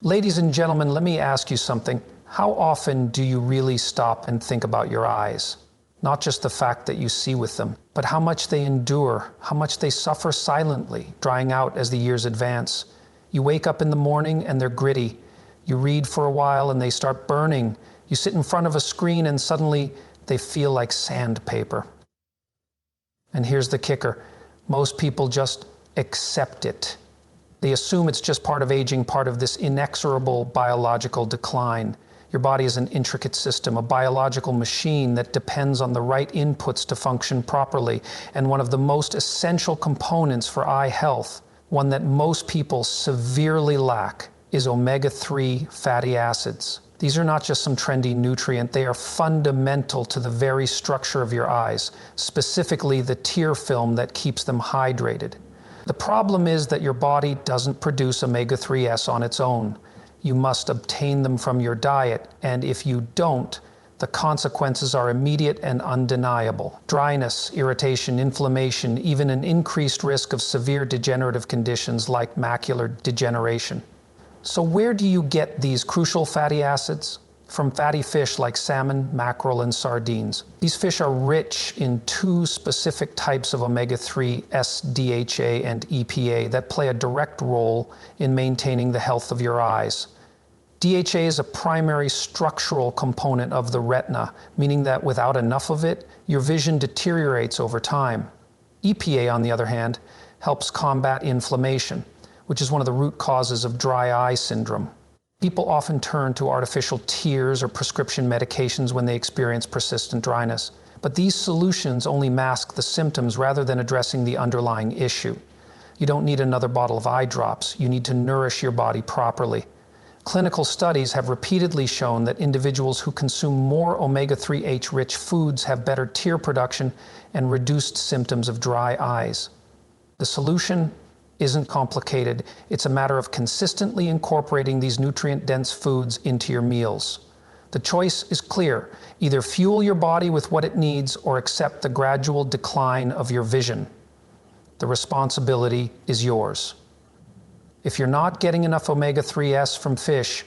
Ladies and gentlemen, let me ask you something. How often do you really stop and think about your eyes? Not just the fact that you see with them, but how much they endure, how much they suffer silently, drying out as the years advance. You wake up in the morning and they're gritty. You read for a while and they start burning. You sit in front of a screen and suddenly they feel like sandpaper. And here's the kicker. Most people just accept it. They assume it's just part of aging, part of this inexorable biological decline. Your body is an intricate system, a biological machine that depends on the right inputs to function properly. And one of the most essential components for eye health, one that most people severely lack, is omega-3 fatty acids. These are not just some trendy nutrient, they are fundamental to the very structure of your eyes, specifically the tear film that keeps them hydrated. The problem is that your body doesn't produce omega-3s on its own. You must obtain them from your diet, and if you don't, the consequences are immediate and undeniable. Dryness, irritation, inflammation, even an increased risk of severe degenerative conditions like macular degeneration. So where do you get these crucial fatty acids? From fatty fish like salmon, mackerel, and sardines. These fish are rich in two specific types of omega-3 DHA and EPA that play a direct role in maintaining the health of your eyes. DHA is a primary structural component of the retina, meaning that without enough of it, your vision deteriorates over time. EPA, on the other hand, helps combat inflammation, which is one of the root causes of dry eye syndrome. People often turn to artificial tears or prescription medications when they experience persistent dryness, but these solutions only mask the symptoms rather than addressing the underlying issue. You don't need another bottle of eye drops, you need to nourish your body properly. Clinical studies have repeatedly shown that individuals who consume more omega-3H rich foods have better tear production and reduced symptoms of dry eyes. The solution isn't complicated. It's a matter of consistently incorporating these nutrient-dense foods into your meals. The choice is clear. Either fuel your body with what it needs or accept the gradual decline of your vision. The responsibility is yours. If you're not getting enough omega-3s from fish,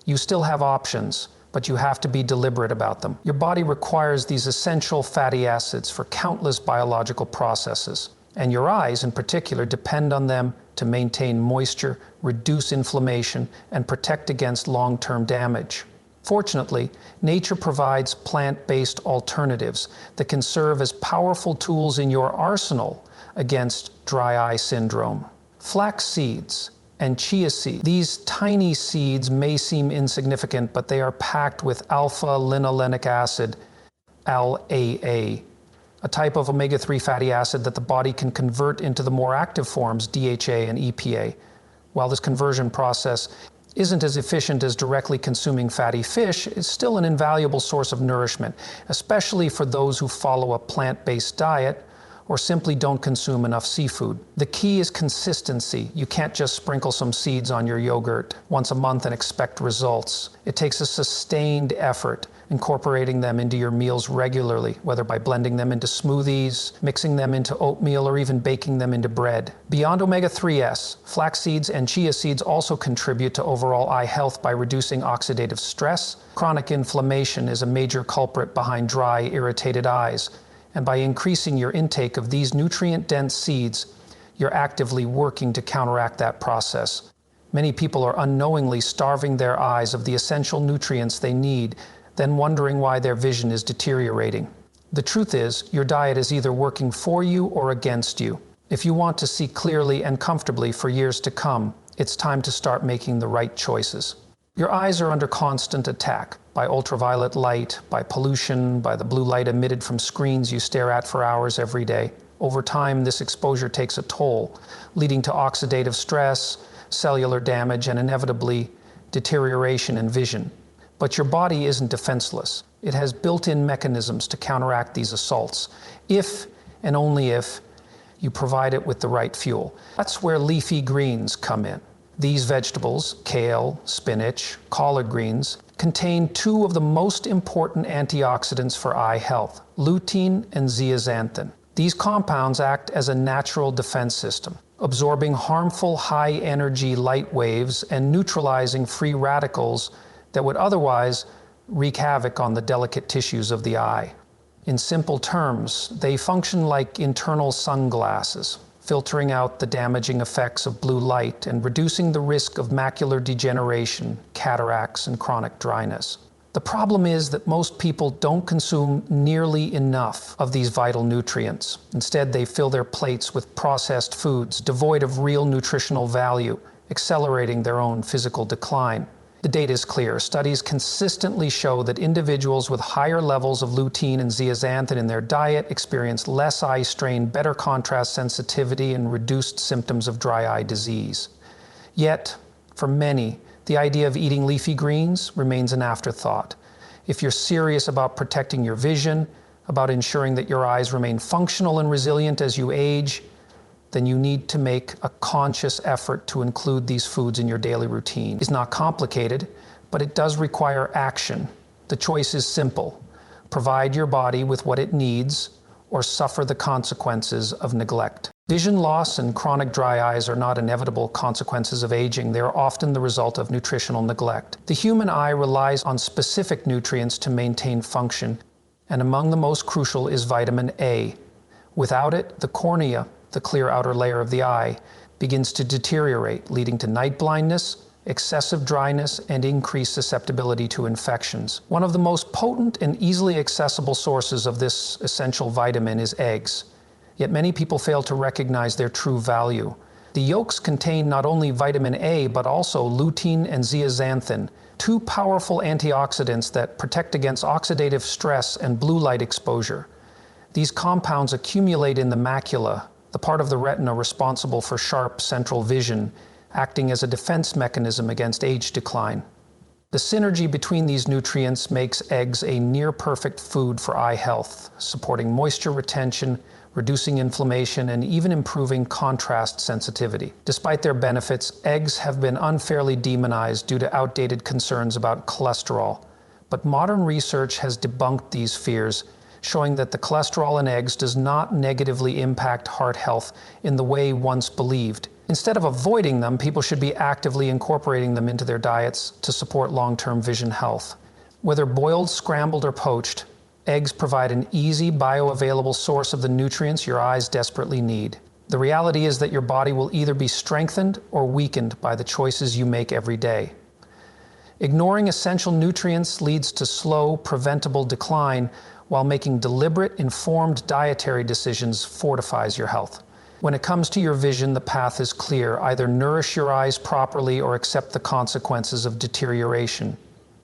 you still have options, but you have to be deliberate about them. Your body requires these essential fatty acids for countless biological processes. And your eyes, in particular, depend on them to maintain moisture, reduce inflammation, and protect against long-term damage. Fortunately, nature provides plant-based alternatives that can serve as powerful tools in your arsenal against dry eye syndrome. Flax seeds and chia seeds. These tiny seeds may seem insignificant, but they are packed with alpha-linolenic acid, LAA, a type of omega-3 fatty acid that the body can convert into the more active forms, DHA and EPA. While this conversion process isn't as efficient as directly consuming fatty fish, it's still an invaluable source of nourishment, especially for those who follow a plant-based diet or simply don't consume enough seafood. The key is consistency. You can't just sprinkle some seeds on your yogurt once a month and expect results. It takes a sustained effort, incorporating them into your meals regularly, whether by blending them into smoothies, mixing them into oatmeal, or even baking them into bread. Beyond omega-3s, flax seeds and chia seeds also contribute to overall eye health by reducing oxidative stress. Chronic inflammation is a major culprit behind dry, irritated eyes. And by increasing your intake of these nutrient-dense seeds, you're actively working to counteract that process. Many people are unknowingly starving their eyes of the essential nutrients they need, then wondering why their vision is deteriorating. The truth is, your diet is either working for you or against you. If you want to see clearly and comfortably for years to come, it's time to start making the right choices. Your eyes are under constant attack by ultraviolet light, by pollution, by the blue light emitted from screens you stare at for hours every day. Over time, this exposure takes a toll, leading to oxidative stress, cellular damage, and inevitably deterioration in vision. But your body isn't defenseless. It has built-in mechanisms to counteract these assaults, if and only if you provide it with the right fuel. That's where leafy greens come in. These vegetables, kale, spinach, collard greens, contain two of the most important antioxidants for eye health, lutein and zeaxanthin. These compounds act as a natural defense system. absorbing harmful high-energy light waves and neutralizing free radicals that would otherwise wreak havoc on the delicate tissues of the eye. In simple terms, they function like internal sunglasses, filtering out the damaging effects of blue light and reducing the risk of macular degeneration, cataracts, and chronic dryness. The problem is that most people don't consume nearly enough of these vital nutrients. Instead, they fill their plates with processed foods devoid of real nutritional value, accelerating their own physical decline. The data is clear. Studies consistently show that individuals with higher levels of lutein and zeaxanthin in their diet experience less eye strain, better contrast sensitivity, and reduced symptoms of dry eye disease. Yet, for many, the idea of eating leafy greens remains an afterthought. If you're serious about protecting your vision, about ensuring that your eyes remain functional and resilient as you age, then you need to make a conscious effort to include these foods in your daily routine. It's not complicated, but it does require action. The choice is simple. Provide your body with what it needs, or suffer the consequences of neglect. Vision loss and chronic dry eyes are not inevitable consequences of aging. They are often the result of nutritional neglect. The human eye relies on specific nutrients to maintain function, and among the most crucial is vitamin A. Without it, the cornea, the clear outer layer of the eye, begins to deteriorate, leading to night blindness, excessive dryness, and increased susceptibility to infections. One of the most potent and easily accessible sources of this essential vitamin is eggs. Yet many people fail to recognize their true value. The yolks contain not only vitamin A, but also lutein and zeaxanthin, two powerful antioxidants that protect against oxidative stress and blue light exposure. These compounds accumulate in the macula, the part of the retina responsible for sharp central vision, acting as a defense mechanism against age decline. The synergy between these nutrients makes eggs a near-perfect food for eye health, supporting moisture retention, reducing inflammation, and even improving contrast sensitivity. Despite their benefits, eggs have been unfairly demonized due to outdated concerns about cholesterol. But modern research has debunked these fears, showing that the cholesterol in eggs does not negatively impact heart health in the way once believed. Instead of avoiding them, people should be actively incorporating them into their diets to support long-term vision health. Whether boiled, scrambled, or poached, eggs provide an easy, bioavailable source of the nutrients your eyes desperately need. The reality is that your body will either be strengthened or weakened by the choices you make every day. Ignoring essential nutrients leads to slow, preventable decline, while making deliberate, informed dietary decisions fortifies your health. When it comes to your vision, the path is clear. Either nourish your eyes properly or accept the consequences of deterioration.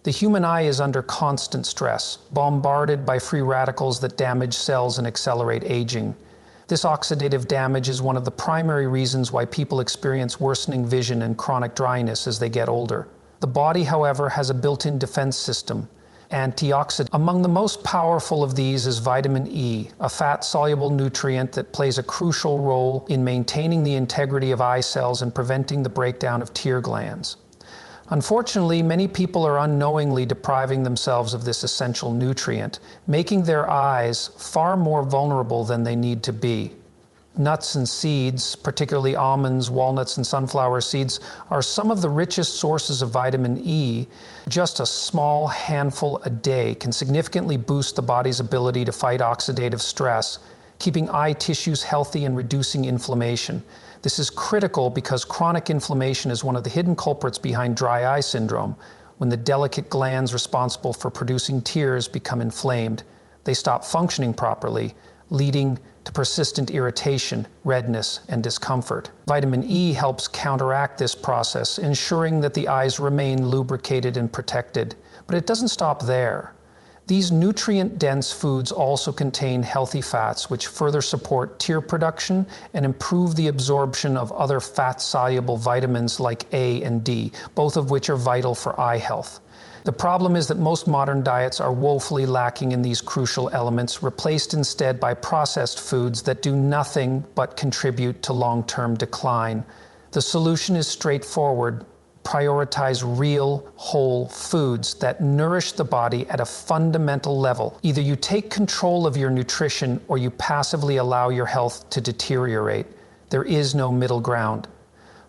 The human eye is under constant stress, bombarded by free radicals that damage cells and accelerate aging. This oxidative damage is one of the primary reasons why people experience worsening vision and chronic dryness as they get older. The body, however, has a built-in defense system, antioxidants. Among the most powerful of these is vitamin E, a fat-soluble nutrient that plays a crucial role in maintaining the integrity of eye cells and preventing the breakdown of tear glands. Unfortunately, many people are unknowingly depriving themselves of this essential nutrient, making their eyes far more vulnerable than they need to be. Nuts and seeds, particularly almonds, walnuts, and sunflower seeds, are some of the richest sources of vitamin E. Just a small handful a day can significantly boost the body's ability to fight oxidative stress, keeping eye tissues healthy and reducing inflammation. This is critical because chronic inflammation is one of the hidden culprits behind dry eye syndrome. When the delicate glands responsible for producing tears become inflamed, they stop functioning properly, leading to persistent irritation, redness, and discomfort. Vitamin E helps counteract this process, ensuring that the eyes remain lubricated and protected. But it doesn't stop there. These nutrient-dense foods also contain healthy fats, which further support tear production and improve the absorption of other fat-soluble vitamins like A and D, both of which are vital for eye health. The problem is that most modern diets are woefully lacking in these crucial elements, replaced instead by processed foods that do nothing but contribute to long-term decline. The solution is straightforward. Prioritize real, whole foods that nourish the body at a fundamental level. Either you take control of your nutrition or you passively allow your health to deteriorate. There is no middle ground.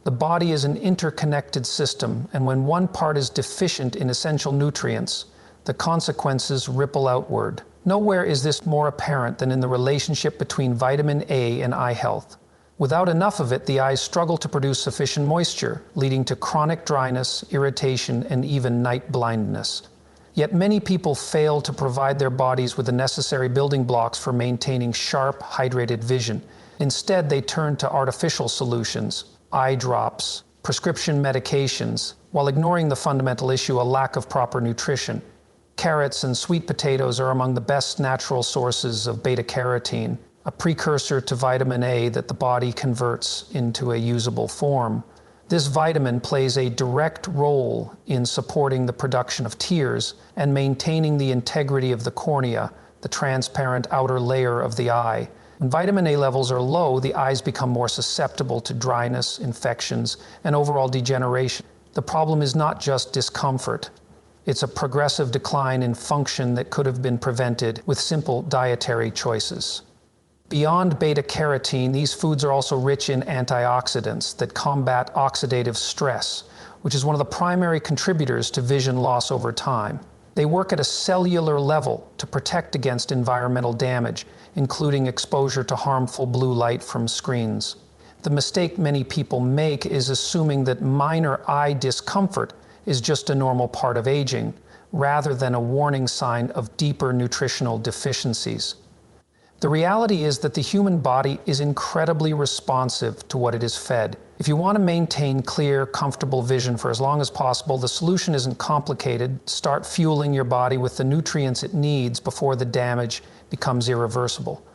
The body is an interconnected system, and when one part is deficient in essential nutrients, the consequences ripple outward. Nowhere is this more apparent than in the relationship between vitamin A and eye health. Without enough of it, the eyes struggle to produce sufficient moisture, leading to chronic dryness, irritation, and even night blindness. Yet many people fail to provide their bodies with the necessary building blocks for maintaining sharp, hydrated vision. Instead, they turn to artificial solutions, eye drops, prescription medications, while ignoring the fundamental issue, a lack of proper nutrition. Carrots and sweet potatoes are among the best natural sources of beta-carotene, a precursor to vitamin A that the body converts into a usable form. This vitamin plays a direct role in supporting the production of tears and maintaining the integrity of the cornea, the transparent outer layer of the eye. When vitamin A levels are low, the eyes become more susceptible to dryness, infections, and overall degeneration. The problem is not just discomfort. It's a progressive decline in function that could have been prevented with simple dietary choices. Beyond beta-carotene, these foods are also rich in antioxidants that combat oxidative stress, which is one of the primary contributors to vision loss over time. They work at a cellular level to protect against environmental damage, including exposure to harmful blue light from screens. The mistake many people make is assuming that minor eye discomfort is just a normal part of aging, rather than a warning sign of deeper nutritional deficiencies. The reality is that the human body is incredibly responsive to what it is fed. If you want to maintain clear, comfortable vision for as long as possible, the solution isn't complicated. Start fueling your body with the nutrients it needs before the damage becomes irreversible.